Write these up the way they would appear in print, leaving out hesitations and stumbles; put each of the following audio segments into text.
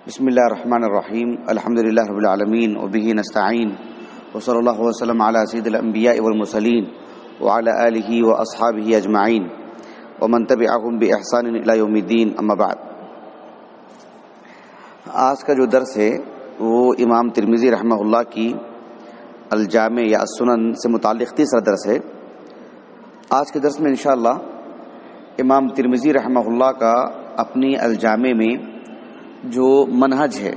بسم اللہ الرحمن الرحیم الحمد للہ رب العالمین وبہ نستعین وصلی اللہ وسلم علی سید الانبیاء والمرسلین وعلی آلہ واصحابہ اجمعین ومن تبعہم باحسان الی یوم الدین، اما بعد۔ آج کا جو درس ہے وہ امام ترمذی رحمہ اللہ کی الجامع یا السنن سے متعلق تیسرا درس ہے۔ آج کے درس میں انشاءاللہ امام ترمذی رحمہ اللہ کا اپنی الجامع میں جو منہج ہے،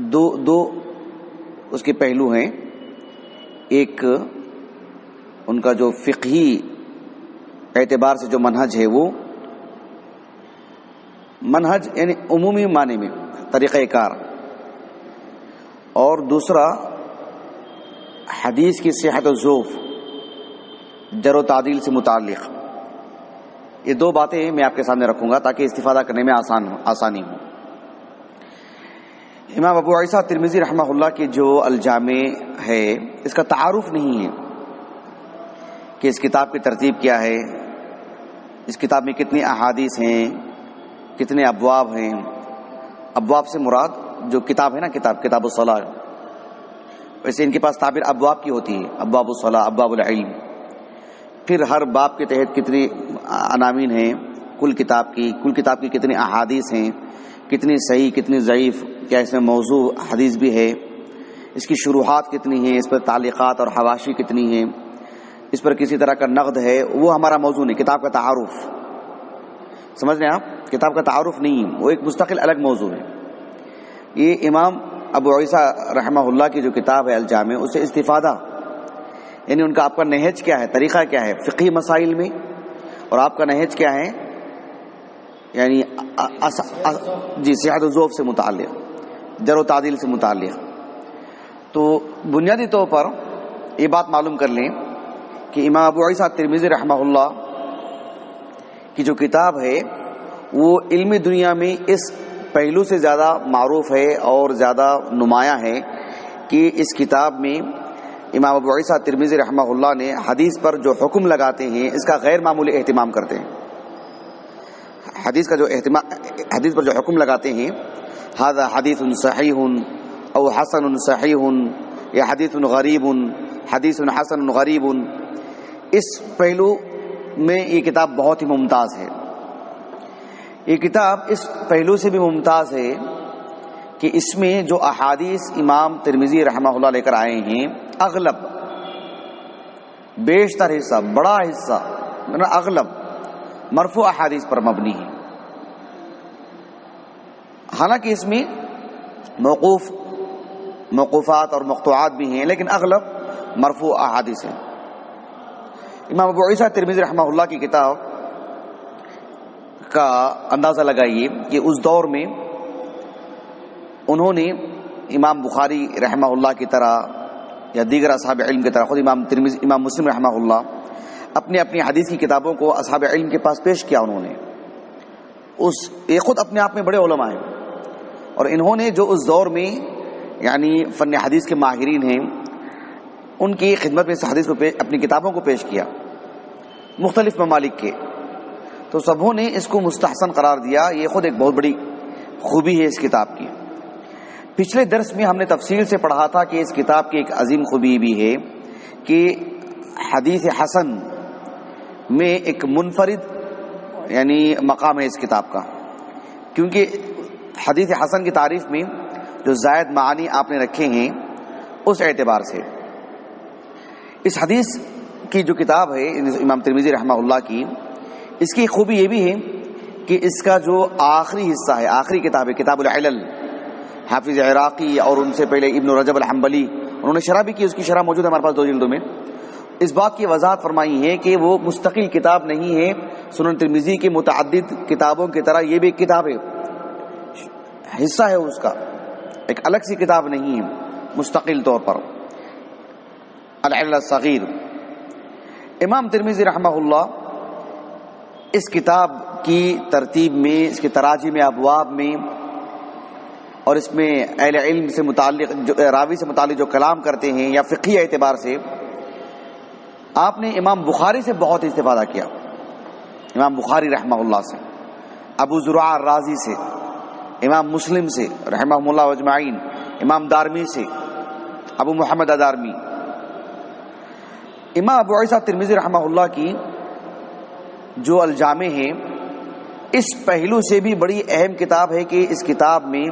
دو اس کے پہلو ہیں۔ ایک ان کا جو فقہی اعتبار سے جو منہج ہے، وہ منہج یعنی عمومی معنی میں طریقہ کار، اور دوسرا حدیث کی صحت و ضعف، جر و تعدیل سے متعلق۔ یہ دو باتیں میں آپ کے سامنے رکھوں گا تاکہ استفادہ کرنے میں آسانی ہو۔ امام ابو عیسیٰ ترمذی رحمہ اللہ کی جو الجامع ہے، اس کا تعارف نہیں ہے کہ اس کتاب کی ترتیب کیا ہے، اس کتاب میں کتنی احادیث ہیں، کتنے ابواب ہیں۔ ابواب سے مراد جو کتاب ہے نا، کتاب الصلاۃ، ویسے ان کے پاس تعبیر ابواب کی ہوتی ہے، ابواب الصلاۃ، ابواب العلم۔ پھر ہر باب کے تحت کتنی عناوین ہیں، کل کتاب کی کتنی احادیث ہیں، کتنی صحیح کتنی ضعیف، کیا اس میں موضوع حدیث بھی ہے، اس کی شروحات کتنی ہیں، اس پر تعلیقات اور حواشی کتنی ہیں، اس پر کسی طرح کا نقد ہے، وہ ہمارا موضوع نہیں۔ کتاب کا تعارف سمجھ رہے ہیں آپ؟ کتاب کا تعارف نہیں، وہ ایک مستقل الگ موضوع ہے۔ یہ امام ابو عیسیٰ رحمہ اللہ کی جو کتاب ہے الجامع، اس سے استفادہ یعنی ان کا آپ کا نہج کیا ہے، طریقہ کیا ہے فقہی مسائل میں، اور آپ کا نہج کیا ہے یعنی صحت و ضعف سے متعلق، جر و تعدیل سے متعلق۔ تو بنیادی طور پر یہ بات معلوم کر لیں کہ امام ابو عیسیٰ ترمذی رحمہ اللہ کی جو کتاب ہے وہ علمی دنیا میں اس پہلو سے زیادہ معروف ہے اور زیادہ نمایاں ہے کہ اس کتاب میں امام ابو عیسیٰ ترمذی رحمہ اللہ نے حدیث پر جو حکم لگاتے ہیں، اس کا غیر معمولی اہتمام کرتے ہیں۔ حدیث پر جو حکم لگاتے ہیں، ھذا حدیث صحیح او حسن صحیح یا حدیث غریب، حدیث حسن غریب، اس پہلو میں یہ کتاب بہت ہی ممتاز ہے۔ یہ کتاب اس پہلو سے بھی ممتاز ہے کہ اس میں جو احادیث امام ترمذی رحمہ اللہ لے کر آئے ہیں، اغلب، بیشتر حصہ، بڑا حصہ، اغلب مرفوع احادیث پر مبنی ہے۔ حالانکہ اس میں موقوفات اور مقطوعات بھی ہیں، لیکن اغلب مرفوع احادیث ہیں۔ امام ابو عیسیٰ ترمذی رحمہ اللہ کی کتاب کا اندازہ لگائیے کہ اس دور میں انہوں نے امام بخاری رحمہ اللہ کی طرح یا دیگر اصحاب علم کی طرح، خود امام مسلم رحمہ اللہ اپنی حدیث کی کتابوں کو اصحاب علم کے پاس پیش کیا۔ انہوں نے یہ خود اپنے آپ میں بڑے علماء ہیں، اور انہوں نے جو اس دور میں یعنی فن حدیث کے ماہرین ہیں، ان کی خدمت میں اس حدیث کو اپنی کتابوں کو پیش کیا، مختلف ممالک کے، تو سبوں نے اس کو مستحسن قرار دیا۔ یہ خود ایک بہت بڑی خوبی ہے اس کتاب کی۔ پچھلے درس میں ہم نے تفصیل سے پڑھا تھا کہ اس کتاب کی ایک عظیم خوبی بھی ہے کہ حدیث حسن میں ایک منفرد یعنی مقام ہے اس کتاب کا، کیونکہ حدیث حسن کی تعریف میں جو زائد معانی آپ نے رکھے ہیں، اس اعتبار سے اس حدیث کی جو کتاب ہے امام ترمذی رحمہ اللہ کی، اس کی خوبی یہ بھی ہے کہ اس کا جو آخری حصہ ہے، آخری کتاب ہے کتاب العلل، حافظ عراقی اور ان سے پہلے ابن رجب الحنبلی، انہوں نے شرح بھی کی، اس کی شرح موجود ہے ہمارے پاس 2 جلدوں میں۔ اس بات کی وضاحت فرمائی ہے کہ وہ مستقل کتاب نہیں ہے، سنن ترمذی کی متعدد کتابوں کی طرح یہ بھی ایک کتاب ہے، حصہ ہے اس کا، ایک الگ سی کتاب نہیں ہے، مستقل طور پر العلل الصغیر۔ امام ترمذی رحمہ اللہ اس کتاب کی ترتیب میں، اس کے تراجم ابواب میں، اور اس میں اہل علم سے متعلق راوی سے متعلق جو کلام کرتے ہیں یا فقہی اعتبار سے، آپ نے امام بخاری سے بہت استفادہ کیا، امام بخاری رحمہ اللہ سے، ابو زرع الرازی سے، امام مسلم سے رحمہم اللہ اجمعین، امام دارمی سے ابو محمد دارمی، امام ابو عیسیٰ ترمذی رحمہ اللہ کی جو الجامع ہے، اس پہلو سے بھی بڑی اہم کتاب ہے کہ اس کتاب میں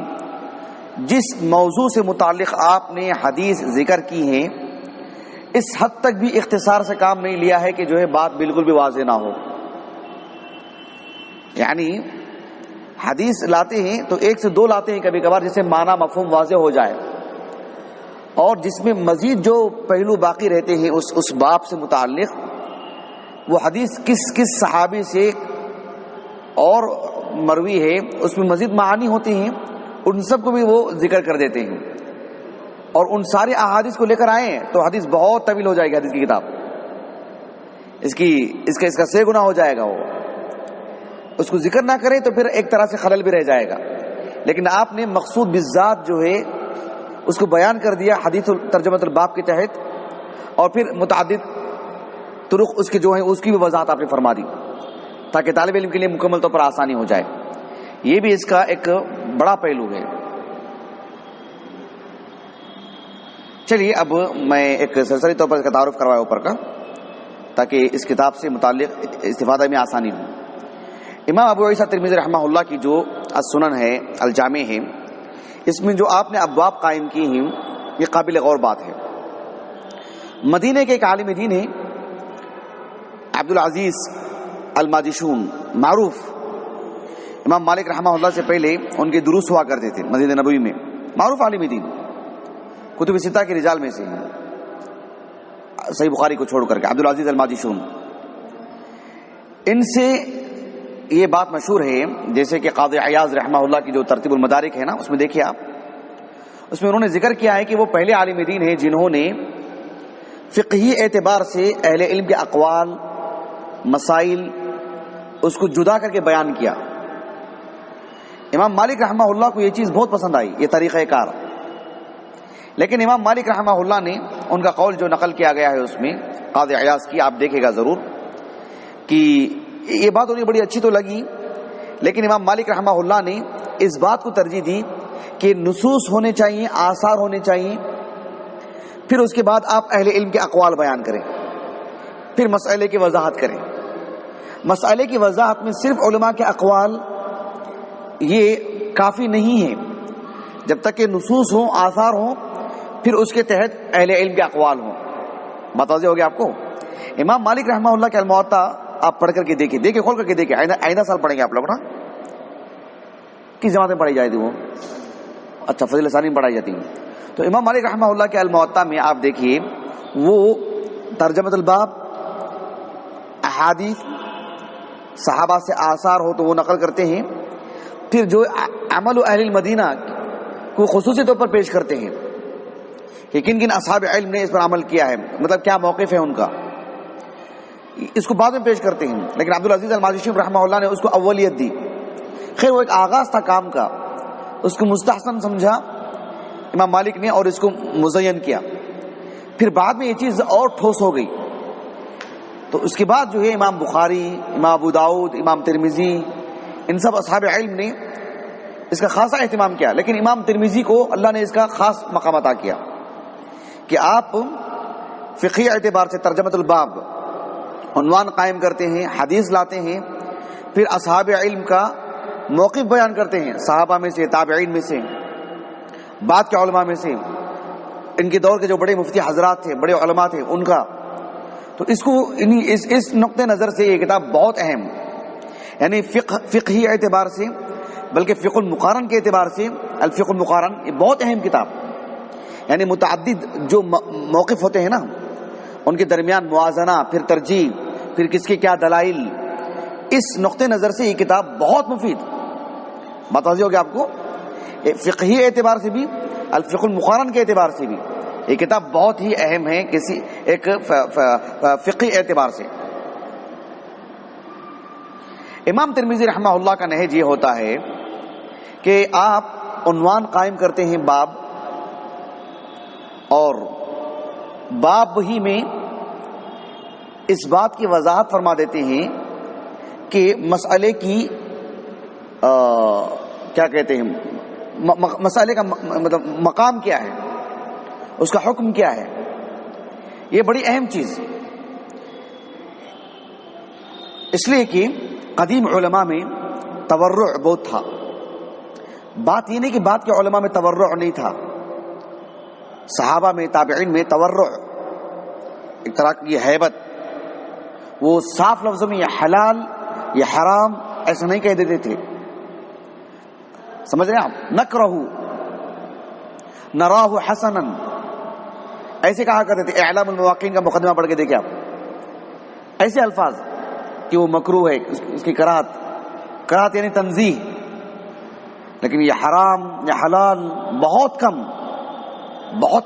جس موضوع سے متعلق آپ نے حدیث ذکر کی ہیں اس حد تک بھی اختصار سے کام نہیں لیا ہے کہ جو ہے بات بالکل بھی واضح نہ ہو. یعنی حدیث لاتے ہیں تو ایک سے دو لاتے ہیں کبھی کبھار، جس سے معنی مفہوم واضح ہو جائے، اور جس میں مزید جو پہلو باقی رہتے ہیں اس باب سے متعلق، وہ حدیث کس صحابی سے اور مروی ہے، اس میں مزید معانی ہوتے ہیں، ان سب کو بھی وہ ذکر کر دیتے ہیں. اور ان سارے احادیث کو لے کر آئے ہیں تو حدیث بہت طویل ہو جائے گی. حدیث کی کتاب اس کا 6 گنا ہو جائے گا. وہ اس کو ذکر نہ کرے تو پھر ایک طرح سے خلل بھی رہ جائے گا. لیکن آپ نے مقصود بالذات جو ہے اس کو بیان کر دیا حدیث ترجمۃ الباب کے تحت، اور پھر متعدد طرق اس کے جو ہیں اس کی بھی وضاحت آپ نے فرما دی، تاکہ طالب علم کے لیے مکمل طور پر آسانی ہو جائے. یہ بھی اس کا ایک بڑا پہلو ہے. چلیے اب میں ایک سرسری طور پر اس کا تعارف کروایا اوپر کا، تاکہ اس کتاب سے متعلق استفادہ میں آسانی ہو. امام ابو عیسیٰ ترمذی رحمہ اللہ کی جو السنن ہے، الجامع ہے، اس میں جو آپ نے ابواب قائم کی ہیں یہ قابل غور بات ہے. مدینہ کے ایک عالم دین ہیں عبدالعزیز الماجشون، معروف. امام مالک رحمہ اللہ سے پہلے ان کے دروس ہوا کرتے تھے مسجد نبوی میں، معروف عالم دین، کتب ستہ کے رجال میں سے ہیں، صحیح بخاری کو چھوڑ کر کے. عبدالعزیز الماجشون، ان سے یہ بات مشہور ہے، جیسے کہ قاضی عیاض رحمہ اللہ کی جو ترتیب المدارک ہے نا، اس میں دیکھیے آپ، اس میں انہوں نے ذکر کیا ہے کہ وہ پہلے عالم دین ہیں جنہوں نے فقہی اعتبار سے اہل علم کے اقوال، مسائل، اس کو جدا کر کے بیان کیا. امام مالک رحمہ اللہ کو یہ چیز بہت پسند آئی، یہ طریقہ کار. لیکن امام مالک رحمہ اللہ نے ان کا قول جو نقل کیا گیا ہے اس میں قاضی عیاض کی، آپ دیکھے گا ضرور کہ یہ بات انہیں بڑی اچھی تو لگی، لیکن امام مالک رحمہ اللہ نے اس بات کو ترجیح دی کہ نصوص ہونے چاہیے، آثار ہونے چاہیے، پھر اس کے بعد آپ اہل علم کے اقوال بیان کریں، پھر مسئلے کی وضاحت کریں. مسئلے کی وضاحت میں صرف علماء کے اقوال یہ کافی نہیں ہے، جب تک کہ نصوص ہوں، آثار ہوں، پھر اس کے تحت اہل علم کے اقوال ہوں. بات واضح ہو گیا آپ کو. امام مالک رحمہ اللہ کے الموطا آپ پڑھ کر کے دیکھیں، کھول کر کے دیکھیں. آئندہ سال پڑھیں گے آپ لوگ نا. کس جماعت میں پڑھائی جائے تھی وہ؟ اچھا، فضیل ثانی میں پڑھائی جاتی ہے. تو امام مالک رحمہ اللہ کے الموطا میں آپ دیکھیے، وہ ترجمۃ الباب، احادیث، صحابہ سے آثار ہو تو وہ نقل کرتے ہیں، پھر جو عمل اہل المدینہ کو خصوصی طور پر پیش کرتے ہیں کہ کن کن اصحاب علم نے اس پر عمل کیا ہے، مطلب کیا موقف ہے ان کا، اس کو بعد میں پیش کرتے ہیں. لیکن عبدالعزیز الماجشون رحمہ اللہ نے اس کو اولیت دی. خیر، وہ ایک آغاز تھا کام کا، اس کو مستحسن سمجھا امام مالک نے اور اس کو مزین کیا. پھر بعد میں یہ چیز اور ٹھوس ہو گئی، تو اس کے بعد جو ہے امام بخاری، امام ابو داؤد، امام ترمذی، ان سب اصحاب علم نے اس کا خاصا اہتمام کیا. لیکن امام ترمذی کو اللہ نے اس کا خاص مقام عطا کیا کہ آپ فقہی اعتبار سے ترجمۃ الباب عنوان قائم کرتے ہیں، حدیث لاتے ہیں، پھر اصحاب علم کا موقف بیان کرتے ہیں، صحابہ میں سے، تابعین میں سے، بعد کے علماء میں سے، ان کے دور کے جو بڑے مفتی حضرات تھے، بڑے علماء تھے، ان کا. تو اس کو اس نقطۂ نظر سے یہ کتاب بہت اہم، یعنی فقہی اعتبار سے، بلکہ فقہ المقارن کے اعتبار سے الفقہ المقارن یہ بہت اہم کتاب. یعنی متعدد جو موقف ہوتے ہیں نا، ان کے درمیان موازنہ، پھر ترجیح، پھر کس کے کیا دلائل، اس نقطۂ نظر سے یہ کتاب بہت مفید. بات واضح ہوگی آپ کو. فقہی اعتبار سے بھی، الفقہ المقارن کے اعتبار سے بھی یہ کتاب بہت ہی اہم ہے کسی ایک فقہی اعتبار سے. امام ترمذی رحمہ اللہ کا نہج یہ ہوتا ہے کہ آپ عنوان قائم کرتے ہیں باب، اور باب ہی میں اس بات کی وضاحت فرما دیتے ہیں کہ مسئلے کی کیا کہتے ہیں مسئلے کا مطلب مقام کیا ہے، اس کا حکم کیا ہے، یہ بڑی اہم چیز، اس لیے کہ قدیم علماء میں تورع بہت تھا. بات یہ نہیں کہ بعد کے علماء میں تورع نہیں تھا، صحابہ میں تابعین میں تورع، ایک طرح کی ہیبت، وہ صاف لفظوں میں یہ حلال یہ حرام ایسا نہیں کہہ دیتے تھے. سمجھ رہے ہیں آپ؟ نکرہ نراہ حسنا ایسے کہا کرتے تھے. اعلام الموقعین کا مقدمہ پڑھ کے دیکھیں آپ، ایسے الفاظ کہ وہ مکروہ ہے، اس کی کراہت یعنی تنزیہ، لیکن یہ حرام یا حلال بہت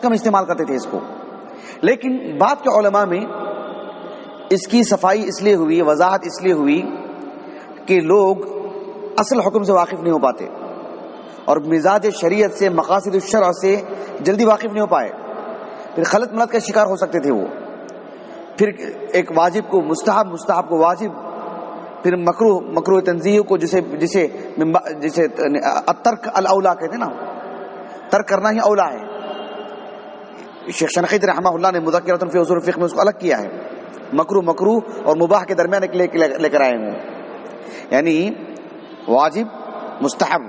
کم استعمال کرتے تھے اس کو. لیکن بعد کے علماء میں اس کی صفائی اس لیے ہوئی، وضاحت اس لیے ہوئی کہ لوگ اصل حکم سے واقف نہیں ہو پاتے اور مزاج شریعت سے، مقاصد الشرع سے جلدی واقف نہیں ہو پائے، پھر خلط ملط کا شکار ہو سکتے تھے وہ. پھر ایک واجب کو مستحب، مستحب کو واجب، پھر مکروہ تنزیہ کو جسے الترک الاولا کہتے ہیں نا، ترک کرنا ہی اولا ہے. شیخ شنقیطی رحمہ اللہ نے مذکرۃ فی اصول الفقہ میں اس کو الگ کیا ہے، مکروہ اور مباح کے درمیان لے کر آئے ہیں، یعنی واجب، مستحب،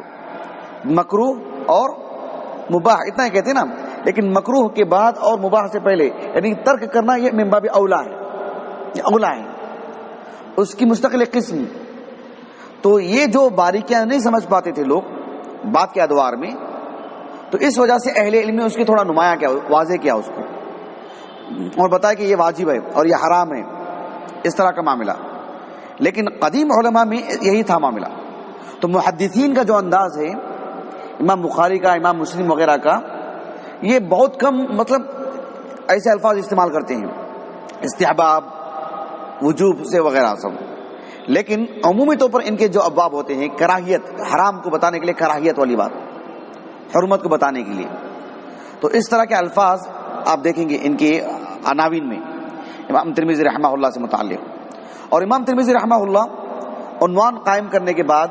مکروہ اور مباح اتنا ہی کہتے ہیں نا. لیکن مکروہ کے بعد اور مباح سے پہلے یعنی ترک کرنا یہ من باب اولا ہے، یہ اولا ہے، اس کی مستقل قسم. تو یہ جو باریکیاں نہیں سمجھ پاتے تھے لوگ بات کے ادوار میں، تو اس وجہ سے اہل علم نے اس کی تھوڑا نمایاں کیا، واضح کیا اس کو، اور بتایا کہ یہ واجب ہے اور یہ حرام ہے، اس طرح کا معاملہ. لیکن قدیم علماء میں یہی تھا معاملہ. تو محدثین کا جو انداز ہے، امام بخاری کا، امام مسلم وغیرہ کا، یہ بہت کم مطلب ایسے الفاظ استعمال کرتے ہیں، استحباب، وجوب سے وغیرہ سب. لیکن عمومی طور پر ان کے جو ابواب ہوتے ہیں کراہیت، حرام کو بتانے کے لیے کراہیت والی بات، حرمت کو بتانے کے لیے، تو اس طرح کے الفاظ آپ دیکھیں گے ان کے عناوین میں امام ترمذی رحمہ اللہ سے متعلق. اور امام ترمذی رحمہ اللہ عنوان قائم کرنے کے بعد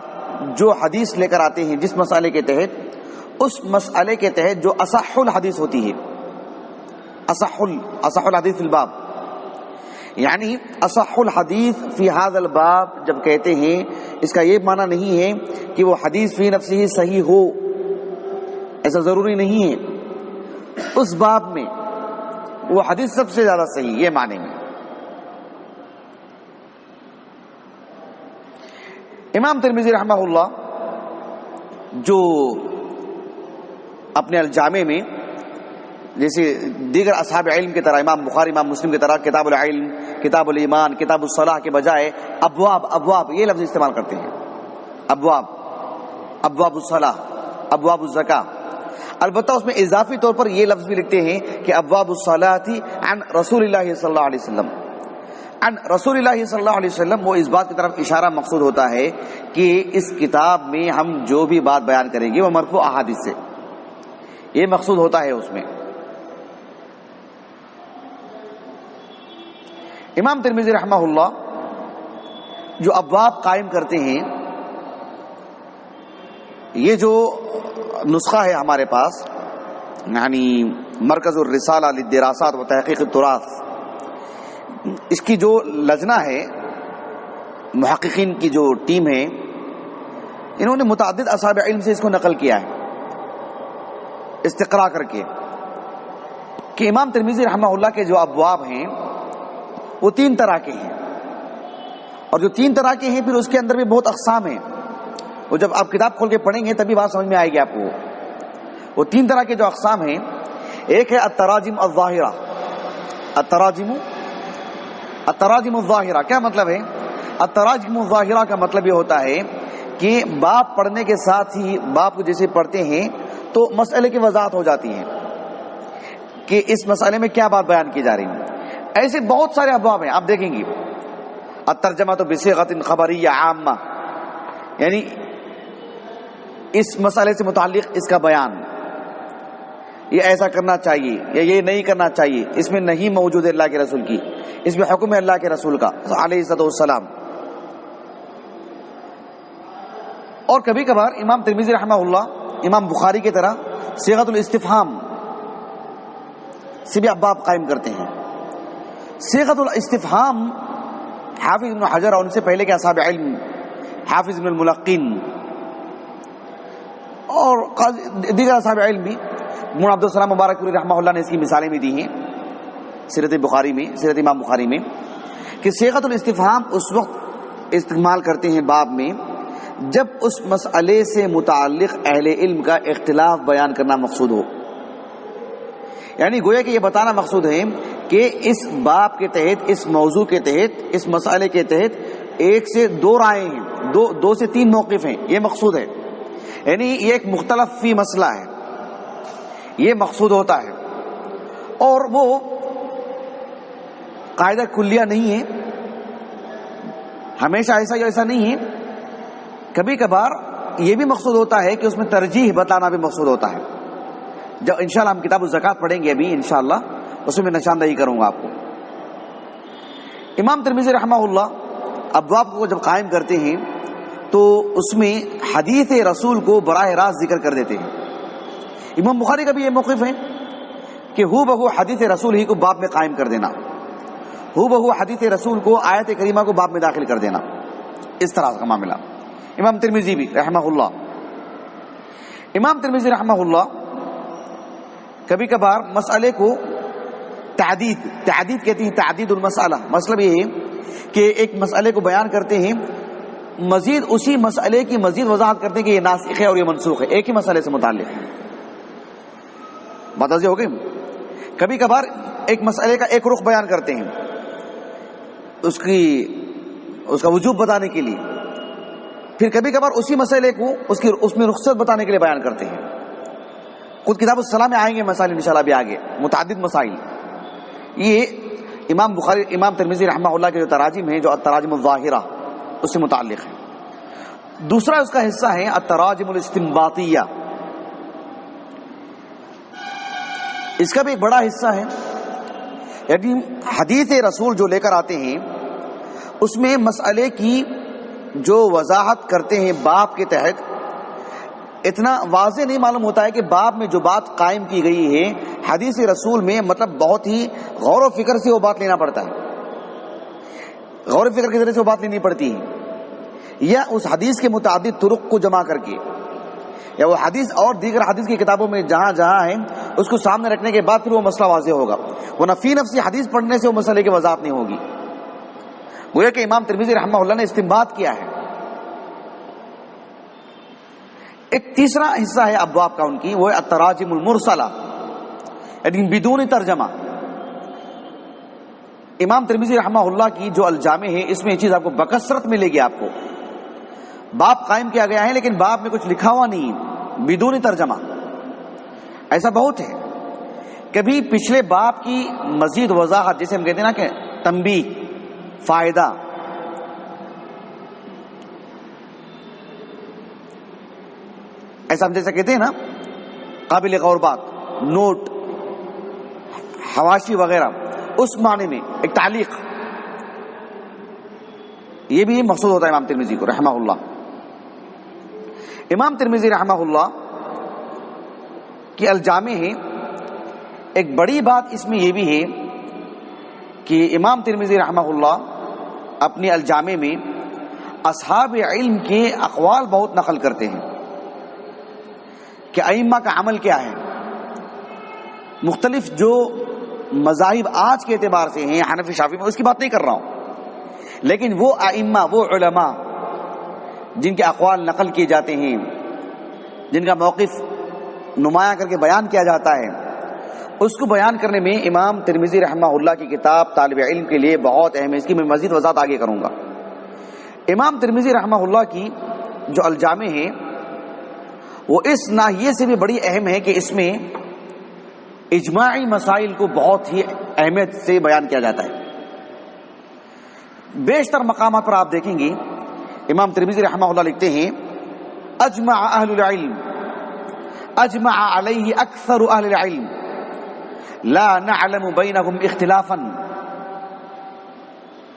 جو حدیث لے کر آتے ہیں جس مسئلے کے تحت، اس مسئلے کے تحت جو اصح الحدیث ہوتی ہے، اصح الحدیث فی الباب، یعنی اصح الحدیث فی ھذا الباب جب کہتے ہیں، اس کا یہ معنی نہیں ہے کہ وہ حدیث فی نفسہ صحیح ہو، ایسا ضروری نہیں ہے. اس باب میں وہ حدیث سب سے زیادہ صحیح، یہ معنی میں. امام ترمذی رحمہ اللہ جو اپنے الجامع میں جیسے دیگر اصحاب علم کی طرح، امام بخاری، امام مسلم کی طرح کتاب العلم، کتاب الایمان، کتاب الصلاح کے بجائے ابواب یہ لفظ استعمال کرتے ہیں. ابواب الصلاح، ابواب الزکاہ. البتہ اس میں اضافی طور پر یہ لفظ بھی لکھتے ہیں کہ ابواب الصلاۃ عن رسول اللہ صلی اللہ علیہ وسلم. عن رسول اللہ صلی اللہ علیہ وسلم، وہ اس بات کی طرف اشارہ مقصود ہوتا ہے کہ اس کتاب میں ہم جو بھی بات بیان کریں گے وہ مرفوع احادیث سے، یہ مقصود ہوتا ہے اس میں. امام ترمذی رحمہ اللہ جو ابواب قائم کرتے ہیں، یہ جو نسخہ ہے ہمارے پاس، یعنی مرکز الرسالہ للدراسات و تحقیق التراث، اس کی جو لجنہ ہے، محققین کی جو ٹیم ہے، انہوں نے متعدد اصحاب علم سے اس کو نقل کیا ہے استقراء کر کے، کہ امام ترمذی رحمہ اللہ کے جو ابواب ہیں وہ 3 طرح کے ہیں، اور جو 3 طرح کے ہیں پھر اس کے اندر بھی بہت اقسام ہیں. وہ جب آپ کتاب کھول کے پڑھیں گے تبھی بات سمجھ میں آئے گی آپ کو. وہ 3 طرح کے جو اقسام ہیں، ایک ہے التراجم الظاہرہ. التراجم الظاہرہ کیا مطلب ہے؟ التراجم الظاہرہ کا مطلب یہ ہوتا ہے کہ باب پڑھنے کے ساتھ ہی باب کو جیسے پڑھتے ہیں تو مسئلے کی وضاحت ہو جاتی ہے کہ اس مسئلے میں کیا بات بیان کی جا رہی ہے. ایسے بہت سارے ابواب ہیں، آپ دیکھیں گے. الترجمہ تو بصیغۃ خبریہ عامہ، یعنی اس مسئلے سے متعلق اس کا بیان، یہ ایسا کرنا چاہیے یا یہ نہیں کرنا چاہیے، اس میں نہیں موجود ہے اللہ کے رسول کی، اس میں حکم ہے اللہ کے رسول کا علیہ الصلوۃ والسلام. اور کبھی کبھار امام ترمذی رحمہ اللہ امام بخاری کی طرح صیغۃ الاستفہام سے بھی ابواب قائم کرتے ہیں. صیغۃ الاستفہام حافظ ابن حجر اور ان سے پہلے کے اصحاب علم حافظ ابن الملقین اور دیگر اصحاب علم بھی مولانا عبدالسلام مبارک پوری رحمہ اللہ نے اس کی مثالیں بھی دی ہیں سیرت بخاری میں، سیرت امام بخاری میں، کہ صیغۃ الاستفہام اس وقت استعمال کرتے ہیں باب میں جب اس مسئلے سے متعلق اہل علم کا اختلاف بیان کرنا مقصود ہو. یعنی گویا کہ یہ بتانا مقصود ہے کہ اس باب کے تحت، اس موضوع کے تحت، اس مسئلے کے تحت ایک سے دو رائے ہیں، دو سے تین موقف ہیں، یہ مقصود ہے. یعنی یہ ایک مختلف فی مسئلہ ہے، یہ مقصود ہوتا ہے. اور وہ قاعدہ کلیہ نہیں ہے، ہمیشہ ایسا یا ایسا نہیں ہے. کبھی کبھار یہ بھی مقصود ہوتا ہے کہ اس میں ترجیح بتانا بھی مقصود ہوتا ہے. جب انشاءاللہ ہم کتاب الزکات پڑھیں گے ابھی انشاءاللہ، اس میں نشاندہی کروں گا آپ کو. امام ترمذی رحمہ اللہ ابواب کو جب قائم کرتے ہیں تو اس میں حدیث رسول کو براہ راست ذکر کر دیتے ہیں. امام بخاری کا بھی یہ موقف ہے کہ ہو بہو حدیث رسول ہی کو باب میں قائم کر دینا، ہو بہو حدیث رسول کو آیت کریمہ کو باب میں داخل کر دینا، اس طرح کا معاملہ. امام ترمذی بھی رحمہ اللہ، امام ترمذی رحمہ اللہ کبھی کبھار مسئلے کو تعدید کہتے ہیں، تعدید المسئلہ. مطلب یہ ہے کہ ایک مسئلے کو بیان کرتے ہیں، مزید اسی مسئلے کی مزید وضاحت کرتے ہیں کہ یہ ناسخ ہے اور یہ منسوخ ہے، ایک ہی مسئلے سے متعلق ہے. بات واضح ہو گئی. کبھی کبھار ایک مسئلے کا ایک رخ بیان کرتے ہیں اس کا وجوب بتانے کے لیے، پھر کبھی کبھار اسی مسئلے کو اس میں رخصت بتانے کے لیے بیان کرتے ہیں. خود کتاب الصلاح میں آئیں گے مسائل انشاءاللہ بھی آگے، متعدد مسائل. یہ امام بخاری امام ترمذی رحمہ اللہ کے جو تراجم ہیں، جو التراجم الظاہرہ، اس سے متعلق ہے. دوسرا اس کا حصہ ہے التراجم الاستنباطیہ، اس کا بھی ایک بڑا حصہ ہے. یعنی حدیث رسول جو لے کر آتے ہیں اس میں مسئلے کی جو وضاحت کرتے ہیں باب کے تحت، اتنا واضح نہیں معلوم ہوتا ہے کہ باب میں جو بات قائم کی گئی ہے حدیث رسول میں، مطلب بہت ہی غور و فکر سے وہ بات لینا پڑتا ہے، غور و فکر کے ذریعے سے وہ بات لینی پڑتی ہے، یا اس حدیث کے متعدد طرق کو جمع کر کے، یا وہ حدیث اور دیگر حدیث کی کتابوں میں جہاں جہاں ہے اس کو سامنے رکھنے کے بعد پھر وہ مسئلہ واضح ہوگا. ورنہ فی نفسی حدیث پڑھنے سے وہ مسئلے کی وضاحت نہیں ہوگی. گویا کہ امام ترمذی رحمہ اللہ نے استنباط کیا ہے. ایک تیسرا حصہ ہے ابواب کا ان کی، وہ ہے التراجم المرسلہ، یعنی بدون ترجمہ. امام ترمذی رحمہ اللہ کی جو الجامع ہے اس میں یہ چیز آپ کو بکثرت ملے گی. آپ کو باب قائم کیا گیا ہے لیکن باب میں کچھ لکھا ہوا نہیں، بدون ترجمہ. ایسا بہت ہے. کبھی پچھلے باب کی مزید وضاحت، جیسے ہم کہتے ہیں نا کہ تنبیہ، فائدہ، ایسا ہم جیسا کہتے ہیں نا، قابل غور بات، نوٹ، حواشی وغیرہ، اس معنی میں ایک تعلیق، یہ بھی مقصود ہوتا ہے امام ترمذی کو رحمہ اللہ. امام ترمذی رحمہ اللہ کی الجامع ہے. ایک بڑی بات اس میں یہ بھی ہے کہ امام ترمذی رحمہ اللہ اپنی الجامع میں اصحاب علم کے اقوال بہت نقل کرتے ہیں کہ ائمہ کا عمل کیا ہے. مختلف جو مذاہب آج کے اعتبار سے ہیں، حنفی شافعی میں، اس کی بات نہیں کر رہا ہوں، لیکن وہ ائمہ، وہ علماء جن کے اقوال نقل کیے جاتے ہیں، جن کا موقف نمایاں کر کے بیان کیا جاتا ہے، اس کو بیان کرنے میں امام ترمذی رحمہ اللہ کی کتاب طالب علم کے لیے بہت اہم ہے. اس کی میں مزید وضاحت آگے کروں گا. امام ترمذی رحمہ اللہ کی جو الجامع ہے وہ اس ناحیے سے بھی بڑی اہم ہے کہ اس میں اجماعی مسائل کو بہت ہی اہمیت سے بیان کیا جاتا ہے. بیشتر مقامات پر آپ دیکھیں گے امام ترمذی رحمہ اللہ لکھتے ہیں اجمع اہل العلم، اجمع علیہ اکثر اہل العلم، لا نعلم بینہم اختلافا،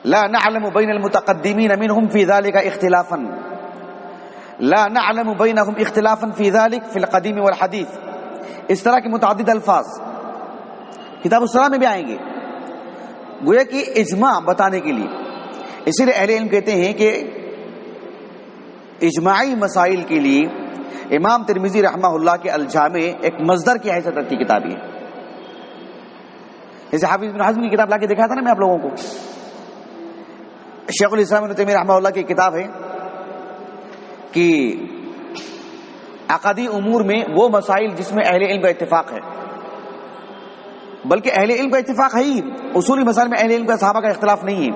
لا نعلم بین المتقدمین منہم فی ذلک اختلافا، لا نعلم بینہم اختلافا فی ذلک فی القدیم والحدیث، اس طرح کے متعدد الفاظ کتاب الصلاح میں بھی آئیں گے، گویا کہ اجماع بتانے کے لیے. اسی لیے اہل علم کہتے ہیں کہ اجماعی مسائل کے لیے امام ترمذی رحمہ اللہ کے الجامع ایک مصدر کی حیثیت رکھتی کتاب ہے. جیسے حافظ ابن حزم کی کتاب لا کے دکھایا تھا نا میں آپ لوگوں کو، شیخ الاسلام ابن تیمیہ رحمہ اللہ کی کتاب ہے کہ عقدی امور میں وہ مسائل جس میں اہل علم کا اتفاق ہے، بلکہ اہل علم کا اتفاق ہے ہی، اصولی مسائل میں اہل علم کا صحابہ کا اختلاف نہیں ہے،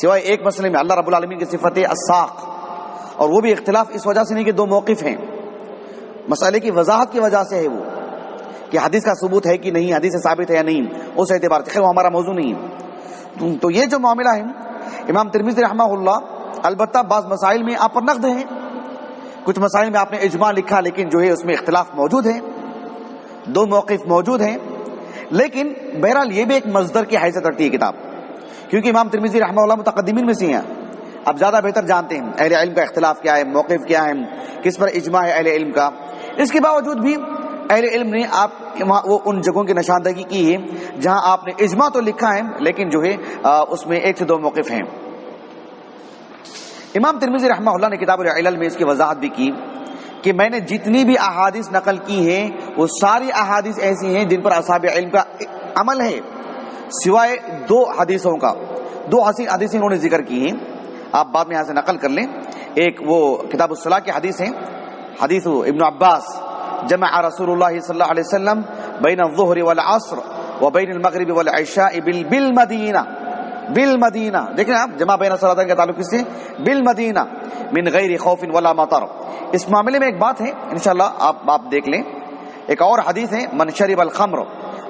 سوائے ایک مسئلے میں اللہ رب العالمین کی صفت الساق، اور وہ بھی اختلاف اس وجہ سے نہیں کہ دو موقف ہیں، مسئلے کی وضاحت کی وجہ سے ہے وہ کہ حدیث کا ثبوت ہے کہ نہیں، حدیث سے ثابت ہے یا نہیں، اس اعتبار سے. خیر وہ ہمارا موضوع نہیں ہے. تو یہ جو معاملہ ہے امام ترمذی رحمہ اللہ، البتہ بعض مسائل میں آپ پر نقد ہیں، کچھ مسائل میں آپ نے اجماع لکھا لیکن جو ہے اس میں اختلاف موجود ہے، دو موقف موجود ہیں، لیکن بہرحال یہ بھی ایک مصدر کی حیثیت رکھتی ہے کتاب، کیونکہ امام ترمذی رحمہ اللہ متقدمین میں سے ہیں، اب زیادہ بہتر جانتے ہیں اہل علم کا اختلاف کیا ہے، موقف کیا ہے، کس پر اجماع ہے اہل علم کا. اس کے باوجود بھی اہل علم نے آپ وہ ان جگہوں کی نشاندہی کی ہے جہاں آپ نے اجماع تو لکھا ہے لیکن جو ہے اس میں ایک سے دو موقف ہیں. امام ترمذی رحمہ اللہ نے کتاب العلل میں اس کی وضاحت بھی کی کہ میں نے جتنی بھی احادیث نقل کی ہیں وہ ساری احادیث ایسی ہیں جن پر اصحاب علم کا عمل ہے، سوائے دو حدیثوں کا. دو حدیثیں انہوں نے ذکر کی ہیں، آپ بعد میں یہاں سے نقل کر لیں. ایک وہ کتاب الصلاح کی حدیث ہے، حدیث ابن عباس جمع رسول اللہ صلی اللہ علیہ وسلم بین الظہر والعصر وبین المغرب والعشاء بالمدینہ. بالمدینہ دیکھیں آپ، جمع بین الصلاتین کا تعلق کس سے؟ بالمدینہ من غیر خوف ولا مطر. اس معاملے میں ایک بات ہے انشاءاللہ آپ دیکھ لیں. ایک اور حدیث ہے من شرب الخمر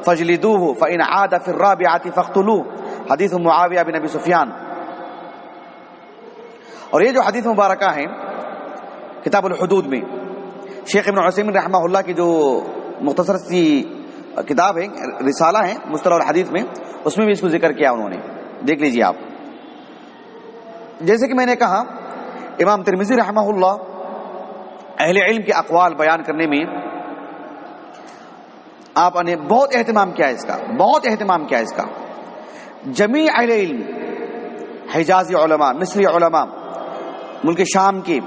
فاجلدوه فإن عاد في الرابعة فاقتلوه، حدیث معاویہ بن ابی سفیان. اور یہ جو حدیث مبارکہ ہے کتاب الحدود میں شیخ ابن عثیمین رحمہ اللہ کی جو مختصر سی کتاب ہے، رسالہ ہے مصطلح الحدیث میں، اس میں بھی اس کو ذکر کیا انہوں نے، دیکھ لیجیے آپ. جیسے کہ میں نے کہا امام ترمذی رحمہ اللہ اہل علم کے اقوال بیان کرنے میں آپ نے بہت اہتمام کیا ہے، اس کا بہت اہتمام کیا ہے اس کا. جمیع اہل علم، حجازی علماء، مصری علماء، ملک شام کے،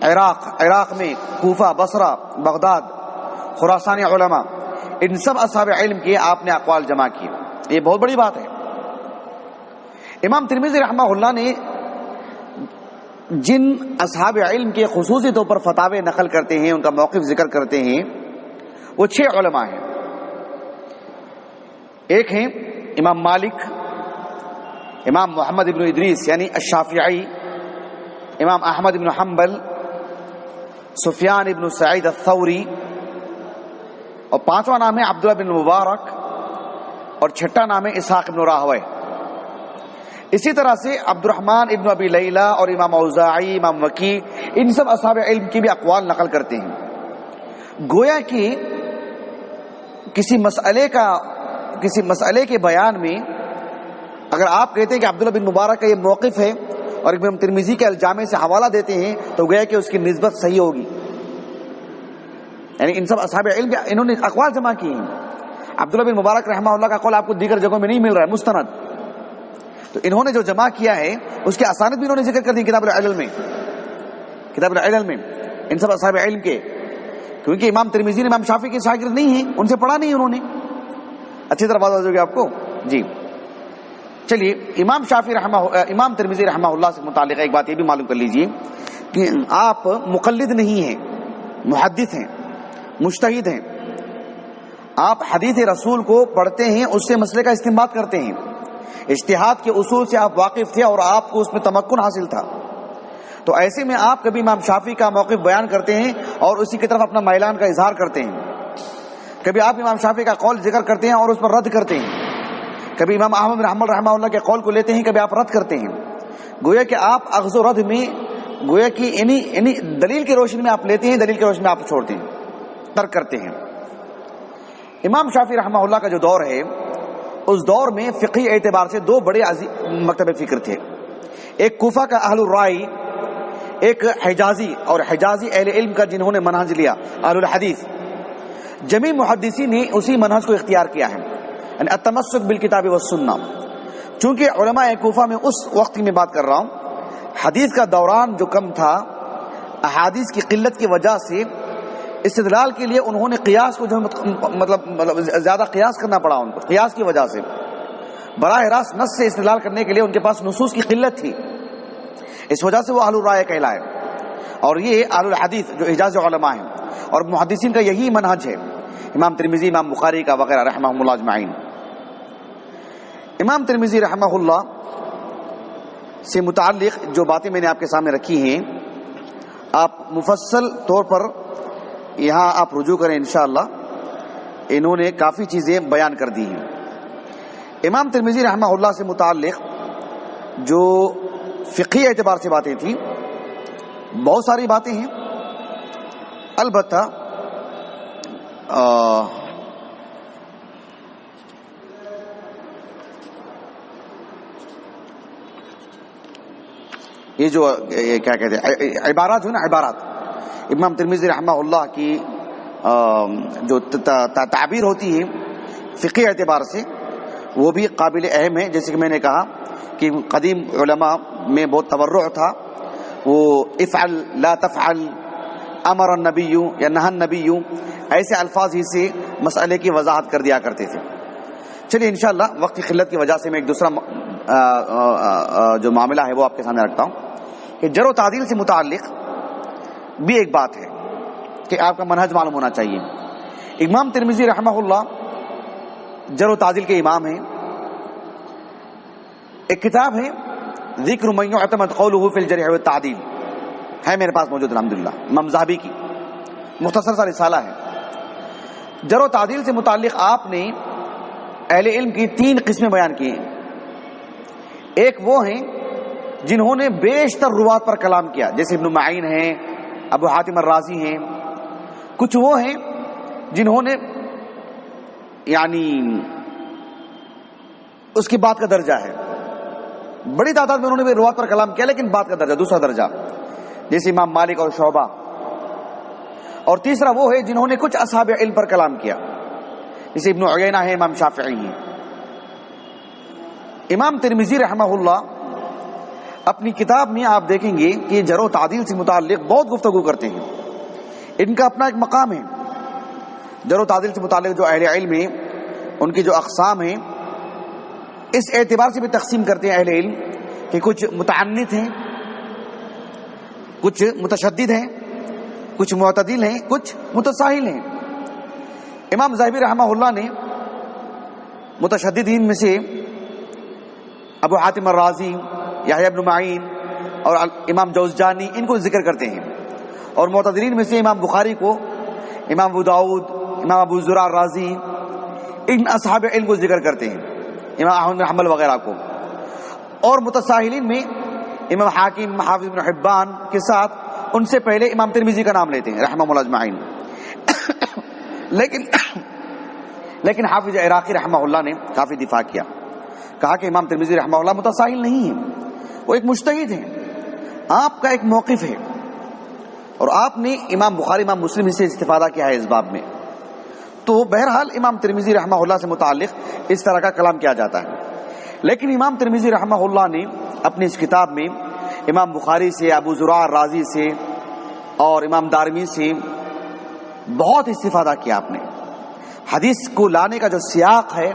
عراق میں کوفہ، بصرہ، بغداد، خراسانی علماء، ان سب اصحاب علم کے آپ نے اقوال جمع کیے. یہ بہت بڑی بات ہے. امام ترمذی رحمہ اللہ نے جن اصحاب علم کے خصوصی طور پر فتاوے نقل کرتے ہیں، ان کا موقف ذکر کرتے ہیں، وہ 6 علماء ہیں. ایک ہیں امام مالک، امام محمد ابن ادریس یعنی الشافعی، امام احمد ابن حنبل، سفیان ابن سعید الثوری، اور 5واں نام ہے عبداللہ بن مبارک، اور 6واں نام ہے اسحاق ابن راہویہ. اسی طرح سے عبد الرحمن ابن ابی لیلہ اور امام اوزاعی، امام وکیع، ان سب اصحاب علم کی بھی اقوال نقل کرتے ہیں. گویا کہ کسی مسئلے کے بیان میں اگر آپ کہتے ہیں کہ عبداللہ بن مبارک کا یہ موقف ہے اور امام ترمذی کے الجامع سے حوالہ دیتے ہیں تو گویا کہ اس کی نسبت صحیح ہوگی. یعنی ان سب اصحاب علم انہوں نے اقوال جمع کیے ہیں. عبداللہ بن مبارک رحمہ اللہ کا قول آپ کو دیگر جگہوں میں نہیں مل رہا ہے مستند، تو انہوں نے جو جمع کیا ہے اس کے اسانید بھی انہوں نے ذکر کر دی کتاب العلل میں ان سب اصحاب علم کے. کیونکہ امام ترمذی امام شافعی کے شاگرد نہیں ہیں، ان سے پڑھا نہیں انہوں نے. اچھی طرح بات ہو گی آپ کو جی. چلیے امام ترمذی رحمہ اللہ سے متعلق ایک بات یہ بھی معلوم کر لیجئے کہ آپ مقلد نہیں ہیں، محدث ہیں، مجتہد ہیں. آپ حدیث رسول کو پڑھتے ہیں، اس سے مسئلے کا استنباط کرتے ہیں. اجتہاد کے اصول سے آپ واقف تھے اور آپ کو اس میں تمکن حاصل تھا. تو ایسے میں آپ کبھی امام شافعی کا موقف بیان کرتے ہیں اور اسی کی طرف اپنا میلان کا اظہار کرتے ہیں. کبھی آپ امام شافعی کا قول ذکر کرتے ہیں اور اس پر رد کرتے ہیں. کبھی امام احمد بن حنبل رحمہ اللہ کے قول کو لیتے ہیں، کبھی آپ رد کرتے ہیں. گویا کہ آپ اخذ و رد میں گویا کہ یعنی دلیل کی روشنی میں آپ لیتے ہیں، دلیل کی روشنی میں آپ چھوڑتے ہیں، ترک کرتے ہیں. امام شافعی رحمہ اللہ کا جو دور ہے اس دور میں فقہی اعتبار سے 2 بڑے مکتب فکر تھے. ایک کوفہ کا اہل الرائے، ایک حجازی اور حجازی اہل علم کا جنہوں نے منہج لیا اہل الحدیث، جمیع محدثین نے اسی منہج کو اختیار کیا ہے، یعنی التمسک بالکتاب والسنہ۔ چونکہ علماء کوفہ میں اس وقت کی میں بات کر رہا ہوں، حدیث کا دوران جو کم تھا، احادیث کی قلت کی وجہ سے استدلال کے لیے انہوں نے قیاس کو جو مطلب زیادہ قیاس کرنا پڑا ان کو، قیاس کی وجہ سے براہ راست نص سے استدلال کرنے کے لیے ان کے پاس نصوص کی قلت تھی، اس وجہ سے وہ اہل الرائے کہلائے۔ اور یہ اہل الحدیث جو حجاز علماء ہیں اور محدثین کا یہی منہج ہے، امام ترمذی، امام بخاری کا وغیرہ رحمہ اللہ اجمعین۔ امام ترمذی رحمہ اللہ سے متعلق جو باتیں میں نے آپ کے سامنے رکھی ہیں، آپ مفصل طور پر یہاں آپ رجوع کریں انشاءاللہ، انہوں نے کافی چیزیں بیان کر دی ہیں۔ امام ترمذی رحمہ اللہ سے متعلق جو فقہی اعتبار سے باتیں تھیں، بہت ساری باتیں ہیں، البتہ یہ جو کیا کہتے ہیں عبارات جو نا، عبارات امام ترمذی رحمہ اللہ کی جو تعبیر ہوتی ہے فقہی اعتبار سے، وہ بھی قابل اہم ہے۔ جیسے کہ میں نے کہا کہ قدیم علماء میں بہت تورع تھا، وہ افعل لا تفعل، امر النبی یا نہى النبی، ایسے الفاظ ہی سے مسئلے کی وضاحت کر دیا کرتے تھے۔ چلیے انشاءاللہ وقت کی قلت کی وجہ سے میں ایک دوسرا جو معاملہ ہے وہ آپ کے سامنے رکھتا ہوں کہ جرح و تعدیل سے متعلق بھی ایک بات ہے کہ آپ کا منہج معلوم ہونا چاہیے۔ امام ترمذی رحمہ اللہ جرح و تعدیل کے امام ہیں۔ ایک کتاب ہے ذکر من یعتمد قولہ فی الجرح والتعدیل، ہے میرے پاس موجود الحمدللہ، امام ذہبی کی مختصر سا رسالہ ہے۔ جرح و تعدیل سے متعلق آپ نے اہل علم کی 3 قسمیں بیان کی ہیں۔ ایک وہ ہیں جنہوں نے بیشتر روات پر کلام کیا، جیسے ابن معین ہیں، ابو حاتم الرازی ہیں۔ کچھ وہ ہیں جنہوں نے یعنی اس کی بات کا درجہ ہے، بڑی تعداد میں انہوں نے بھی روات پر کلام کیا، لیکن بات کا درجہ دوسرا درجہ، جیسے امام مالک اور شعبہ۔ اور تیسرا وہ ہے جنہوں نے کچھ اصحاب علم پر کلام کیا، جیسے ابن عیینہ ہے، امام شافعی ہیں۔ امام ترمذی رحمہ اللہ اپنی کتاب میں آپ دیکھیں گے کہ جرح و تعدیل سے متعلق بہت گفتگو کرتے ہیں، ان کا اپنا ایک مقام ہے۔ جرح و تعدیل سے متعلق جو اہل علم ہیں، ان کی جو اقسام ہیں، اس اعتبار سے بھی تقسیم کرتے ہیں اہل علم کہ کچھ متعنت ہیں، کچھ متشدد ہیں، کچھ معتدل ہیں، کچھ متساہل ہیں۔ امام ذہبی رحمہ اللہ نے متشددین میں سے ابو حاتم الرازی، یحییٰ بن معین اور امام جوزجانی، ان کو ذکر کرتے ہیں، اور معتدلین میں سے امام بخاری کو، امام ابو داؤد، امام ابو زرع الرازی، ان اصحاب علم کو ذکر کرتے ہیں، امام احمد بن حنبل وغیرہ کو۔ اور متساہلین میں امام حاکم، حافظ بن حبان کے ساتھ ان سے پہلے امام ترمذی کا نام لیتے ہیں رحمہ اللہ اجمعین۔ لیکن حافظ عراقی رحمہ اللہ نے کافی دفاع کیا، کہا کہ امام ترمذی رحمہ اللہ متساہل نہیں ہے، وہ ایک مجتہد ہیں، آپ کا ایک موقف ہے، اور آپ نے امام بخاری، امام مسلم سے استفادہ کیا ہے اس باب میں۔ تو بہرحال امام ترمذی رحمہ اللہ سے متعلق اس طرح کا کلام کیا جاتا ہے۔ لیکن امام ترمذی رحمہ اللہ نے اپنی اس کتاب میں امام بخاری سے، ابو زرع الرازی سے اور امام دارمی سے بہت استفادہ کیا۔ آپ نے حدیث کو لانے کا جو سیاق ہے،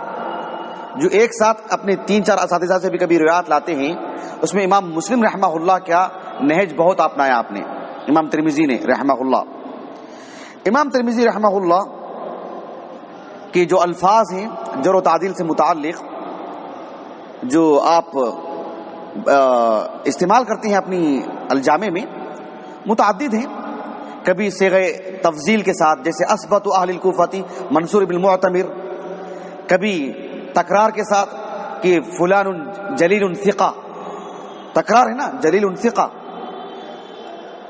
جو ایک ساتھ اپنے 3-4 اساتذہ سے بھی کبھی روایات لاتے ہیں، اس میں امام مسلم رحمہ اللہ کا نہج بہت اپنایا آپ نے، امام ترمذی نے رحمہ اللہ۔ امام ترمذی رحمہ اللہ کے جو الفاظ ہیں جرح و تعدیل سے متعلق، جو آپ استعمال کرتے ہیں اپنی الجامع میں، متعدد ہیں۔ کبھی صیغہ تفضیل کے ساتھ، جیسے اثبت اہل الکوفہ منصور بن المعتمر، کبھی تکرار کے ساتھ کہ فلان جلیل ثقہ، تکرار ہے نا، جلیل ثقہ،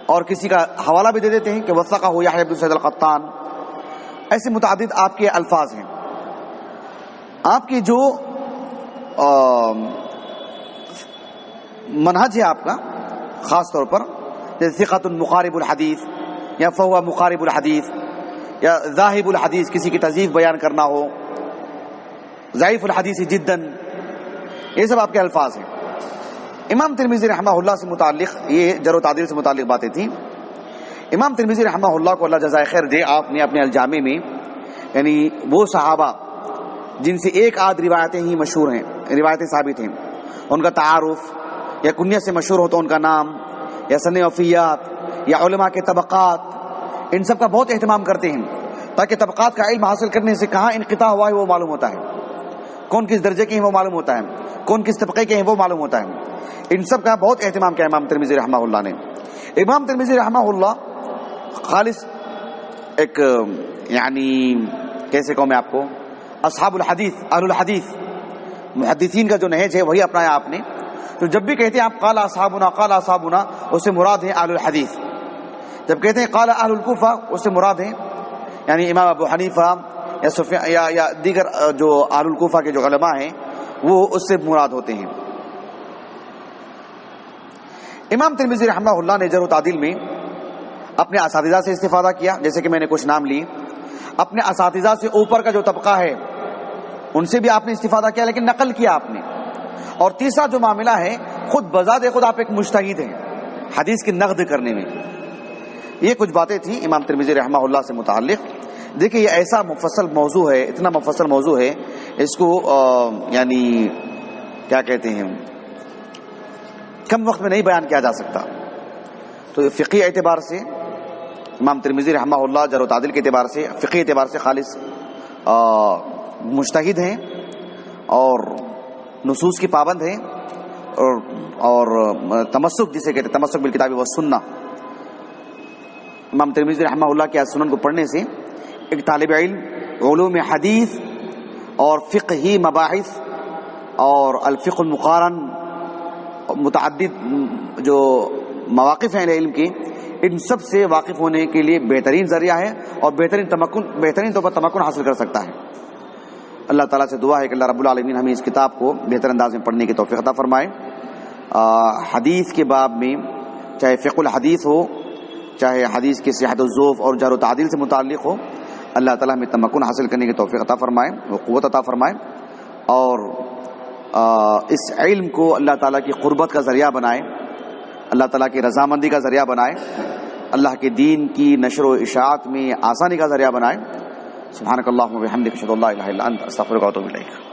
اور کسی کا حوالہ بھی دے دیتے ہیں کہ وثقہ یحییٰ بن سعید القطان۔ ایسے متعدد آپ کے الفاظ ہیں۔ آپ کی جو منہج ہے آپ کا، خاص طور پر جیسے ثقۃ مقارب الحدیث یا فہو مقارب الحدیث یا ذاہب الحدیث، کسی کی تضعیف بیان کرنا ہو، ضعیف الحدیث جداً، یہ سب آپ کے الفاظ ہیں۔ امام ترمذی رحمہ اللہ سے متعلق یہ جرح و تعدیل سے متعلق باتیں تھیں۔ امام ترمذی رحمہ اللہ کو اللہ جزائے خیر دے، آپ نے اپنے الجامع میں یعنی وہ صحابہ جن سے ایک آدھ روایتیں ہی مشہور ہیں، روایتیں ثابت ہیں، ان کا تعارف یا کنیت سے مشہور ہو تو ان کا نام یا سن وفیات یا علماء کے طبقات، ان سب کا بہت اہتمام کرتے ہیں تاکہ طبقات کا علم حاصل کرنے سے کہاں انقطاع ہوا ہے وہ معلوم ہوتا ہے، کون کس درجے کے ہیں وہ معلوم ہوتا ہے، کون کس طبقے کے ہیں وہ معلوم ہوتا ہے۔ ان سب کا بہت اہتمام کیا امام ترمذی رحمہ اللہ نے۔ امام ترمذی رحمہ اللہ خالص ایک یعنی کیسے کہوں میں آپ کو، اصحاب الحدیث، اہل الحدیث، محدثین کا جو نہج ہے وہی اپنایا آپ نے۔ تو جب بھی کہتے ہیں آپ قال اصحابنا قال اصحابنا، اس سے مراد ہے اہل الحدیث۔ جب کہتے ہیں قال اہل الکوفہ، اس سے مراد ہے یعنی امام ابو حنیفہ یا سفیان یا دیگر جو اہل الکوفہ کے جو علماء ہیں وہ اس سے مراد ہوتے ہیں۔ امام ترمذی رحمہ اللہ نے جرح و تعدیل میں اپنے اساتذہ سے استفادہ کیا، جیسے کہ میں نے کچھ نام لیے۔ اپنے اساتذہ سے اوپر کا جو طبقہ ہے ان سے بھی آپ نے استفادہ کیا، لیکن نقل کیا آپ نے۔ اور تیسرا جو معاملہ ہے، خود بذات خود آپ ایک مجتہد ہیں حدیث کی نقد کرنے میں۔ یہ کچھ باتیں تھیں امام ترمذی رحمہ اللہ سے متعلق۔ دیکھیں یہ ایسا مفصل موضوع ہے، اتنا مفصل موضوع ہے، اس کو یعنی کیا کہتے ہیں کم وقت میں نہیں بیان کیا جا سکتا۔ تو فقہی اعتبار سے امام ترمذی رحمہ اللہ جرح و تعدیل کے اعتبار سے، فقہی اعتبار سے خالص مجتہد ہیں اور نصوص کی پابند ہیں، اور تمسک جسے کہتے ہیں، تمسک بالکتاب والسنہ۔ امام ترمذی رحمہ اللہ کے سنن کو پڑھنے سے ایک طالب علم علوم حدیث اور فقہی مباحث اور الفقہ المقارن، متعدد جو مواقف ہیں علم کی، ان سب سے واقف ہونے کے لیے بہترین ذریعہ ہے اور بہترین طور پر تمکن حاصل کر سکتا ہے۔ اللہ تعالیٰ سے دعا ہے کہ اللہ رب العالمین ہمیں اس کتاب کو بہتر انداز میں پڑھنے کی توفیق عطا فرمائے۔ حدیث کے باب میں چاہے فقہ الحدیث ہو، چاہے حدیث کی صحت الضعف اور جرح و تعدیل سے متعلق ہو، اللہ تعالیٰ ہمیں تمکن حاصل کرنے کی توفیق عطا فرمائے، وہ قوت عطا فرمائے، اور اس علم کو اللہ تعالیٰ کی قربت کا ذریعہ بنائے، اللہ تعالیٰ کی رضامندی کا ذریعہ بنائے، اللہ کے دین کی نشر و اشاعت میں آسانی کا ذریعہ بنائے۔ سبحانک اللہم و بحمدک، اشہد ان لا الہ الا انت، استغفرک و اتوب الیک۔